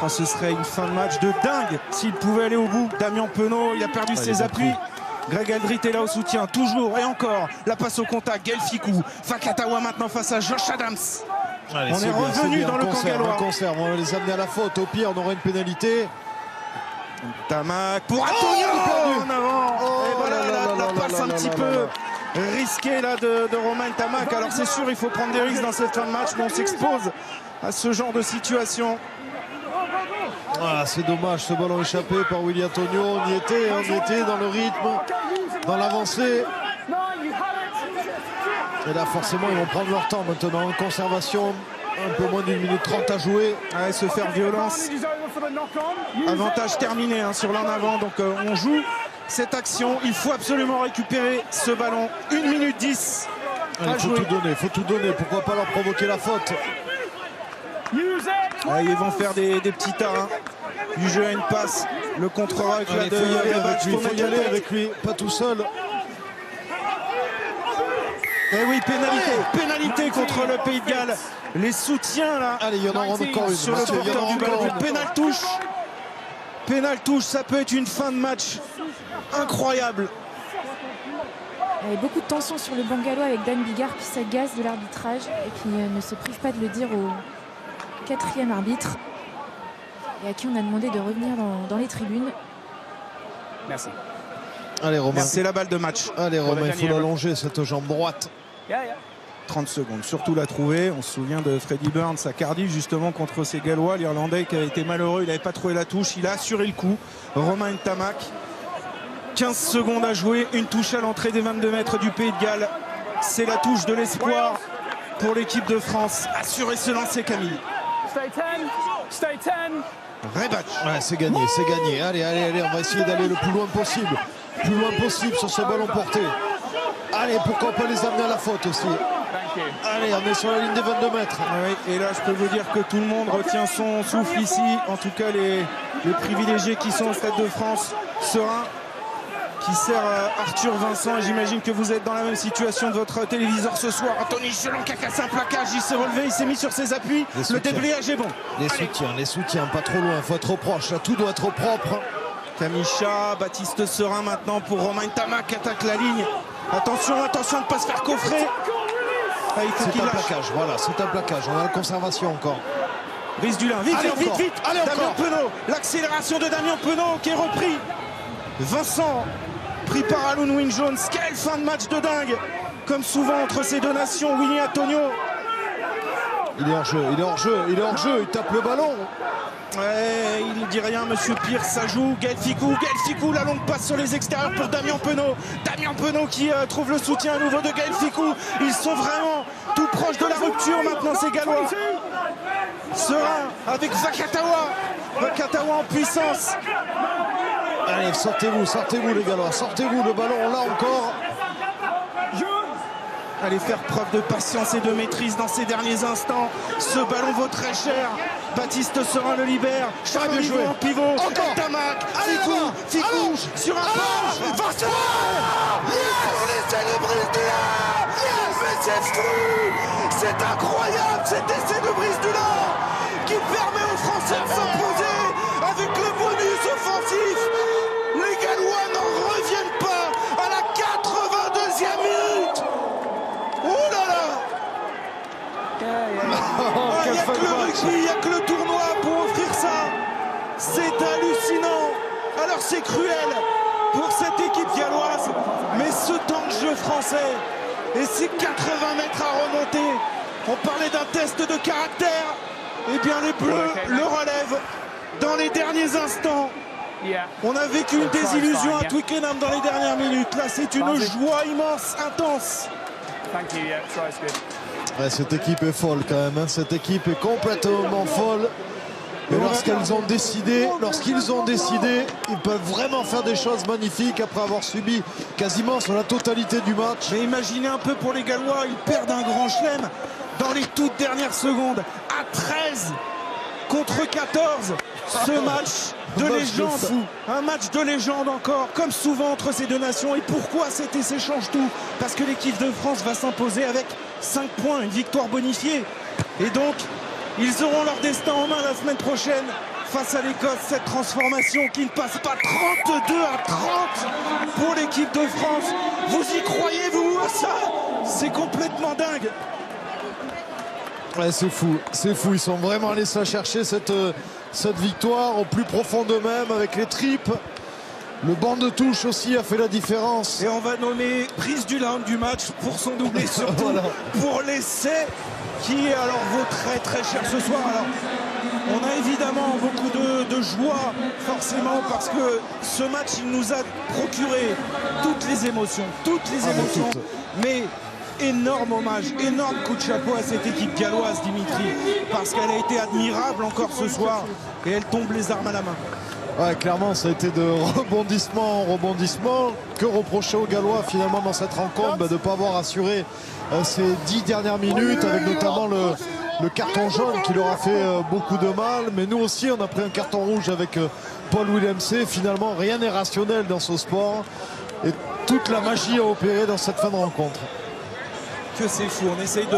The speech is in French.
Oh, ce serait une fin de match de dingue s'il pouvait aller au bout. Damien Penaud, il a perdu ses appuis. Greg Aldrit est là au soutien, toujours et encore. La passe au contact, Gaël Fickou. Vakatawa maintenant face à Josh Adams. Allez, on est revenu dans le camp gallois. On va les amener à la faute. Au pire, on aura une pénalité. Tamac pour Antonio en avant. Et voilà la passe un petit peu risquée là de Romain Tamac. Alors c'est sûr, il faut prendre des risques dans cette fin de match, mais on s'expose à ce genre de situation. Ah, c'est dommage, ce ballon échappé par Willy Antonio. On y était dans le rythme, dans l'avancée. Et là, forcément, ils vont prendre leur temps maintenant. En conservation, un peu moins d'une minute 30 à jouer. Ouais, se faire violence. Avantage terminé hein, sur l'en avant. Donc on joue cette action. Il faut absolument récupérer ce ballon. 1 minute 10. Il faut tout donner. Pourquoi pas leur provoquer la faute? Ah, ils vont faire des petits tas hein. Du jeu à une passe. Le contrera avec il faut y aller avec lui, pas tout seul. Et oui, pénalité contre le Pays de Galles. Les soutiens là. Allez, il y en aura encore une. Sur le porteur du ballon. Pénal touche, ça peut être une fin de match incroyable. Il y avait beaucoup de tension sur le banc gallois avec Dan Bigard qui s'agace de l'arbitrage et qui ne se prive pas de le dire au 4e arbitre et à qui on a demandé de revenir dans les tribunes. Merci. Allez Romain. C'est la balle de match. Allez Romain, il faut l'allonger cette jambe droite. 30 secondes, surtout la trouver. On se souvient de Freddie Burns à Cardiff justement contre ces Gallois. L'Irlandais qui avait été malheureux, il n'avait pas trouvé la touche, il a assuré le coup. Romain Ntamak, 15 secondes à jouer, une touche à l'entrée des 22 mètres du Pays de Galles. C'est la touche de l'espoir pour l'équipe de France. Assurer ce lancer Camille. Rebatch. Ouais, c'est gagné. Allez, on va essayer d'aller le plus loin possible. Sur ce ballon porté. Allez, pourquoi pas les amener à la faute aussi. Allez, on est sur la ligne des 22 mètres. Oui, et là, je peux vous dire que tout le monde retient son souffle ici. En tout cas, les privilégiés qui sont au Stade de France. Serein, qui sert Arthur Vincent. Et j'imagine que vous êtes dans la même situation de votre téléviseur ce soir. Anthony Chelon qui a cassé un plaquage. Il s'est relevé, il s'est mis sur ses appuis. Le débrayage est bon. Les soutiens, pas trop loin. Il faut être trop proche. Là, tout doit être propre. Kamisha, Baptiste Serin maintenant pour Romain Tamac qui attaque la ligne. Attention de ne pas se faire coffrer. Ah, c'est un plaquage, voilà, c'est un plaquage. On a la conservation encore. Brice Dulin, vite. Allez, Damien Penaud, l'accélération de Damien Penaud qui est repris. Vincent, pris par Alun Wyn Jones. Quelle fin de match de dingue. Comme souvent entre ces deux nations, Willy Antonio. Il est hors jeu, il tape le ballon. Ouais, il ne dit rien, monsieur Pierce, ça joue. Gaël Fickou, la longue passe sur les extérieurs pour Damien Penaud. Damien Penaud qui trouve le soutien à nouveau de Gaël Fickou. Ils sont vraiment tout proches de la rupture maintenant, ces Gallois. Serein avec Vakatawa en puissance. Allez, sortez-vous les Gallois, sortez-vous, le ballon là encore. Allez faire preuve de patience et de maîtrise dans ces derniers instants. Ce ballon vaut très cher. Baptiste Serin le libère. Charles en pivot. Encore Tamac. Fickou sur un punch. Vincent. Pour laisser le Brice Dulin. Mais c'est fou. C'est incroyable cet essai de Brice Dulin qui permet aux Français de s'imposer avec le bonus offensif. Les Gallois n'en reviennent pas à la 82e minute. Oh là là. Il n'y a que le rugby, il n'y a que le tournoi pour offrir ça. C'est hallucinant. Alors c'est cruel pour cette équipe galloise, mais ce temps de jeu français et ces 80 mètres à remonter, on parlait d'un test de caractère. Eh bien les Bleus le relèvent dans les derniers instants. On a vécu une désillusion à Twickenham dans les dernières minutes. Là c'est une joie immense, intense. Ouais, cette équipe est folle quand même, hein. Cette équipe est complètement folle. Et lorsqu'ils ont décidé, ils peuvent vraiment faire des choses magnifiques après avoir subi quasiment sur la totalité du match. Mais imaginez un peu pour les Gallois, ils perdent un grand chelem dans les toutes dernières secondes à 13 contre 14. Ce match de légende, un match de légende encore, comme souvent entre ces deux nations. Et pourquoi cet essai change tout? Parce que l'équipe de France va s'imposer avec 5 points, une victoire bonifiée. Et donc, ils auront leur destin en main la semaine prochaine face à l'Écosse, cette transformation qui ne passe pas 32-30 pour l'équipe de France. Vous y croyez-vous à ça? C'est complètement dingue. Ouais, c'est fou, ils sont vraiment allés se la chercher cette victoire au plus profond d'eux-mêmes avec les tripes. Le banc de touche aussi a fait la différence. Et on va nommer Brice Dulin du match pour son doublé, surtout voilà. Pour l'essai qui alors vaut très très cher ce soir. Alors, on a évidemment beaucoup de joie forcément parce que ce match il nous a procuré toutes les émotions, mais énorme hommage, énorme coup de chapeau à cette équipe galloise, Dimitri, parce qu'elle a été admirable encore ce soir et elle tombe les armes à la main. Ouais, clairement, ça a été de rebondissement en rebondissement. Que reprocher aux Gallois finalement dans cette rencontre de ne pas avoir assuré ces 10 dernières minutes, avec notamment le carton jaune qui leur a fait beaucoup de mal. Mais nous aussi, on a pris un carton rouge avec Paul Willemse. Finalement, rien n'est rationnel dans ce sport. Et toute la magie a opéré dans cette fin de rencontre. Que c'est fou, on essaye de...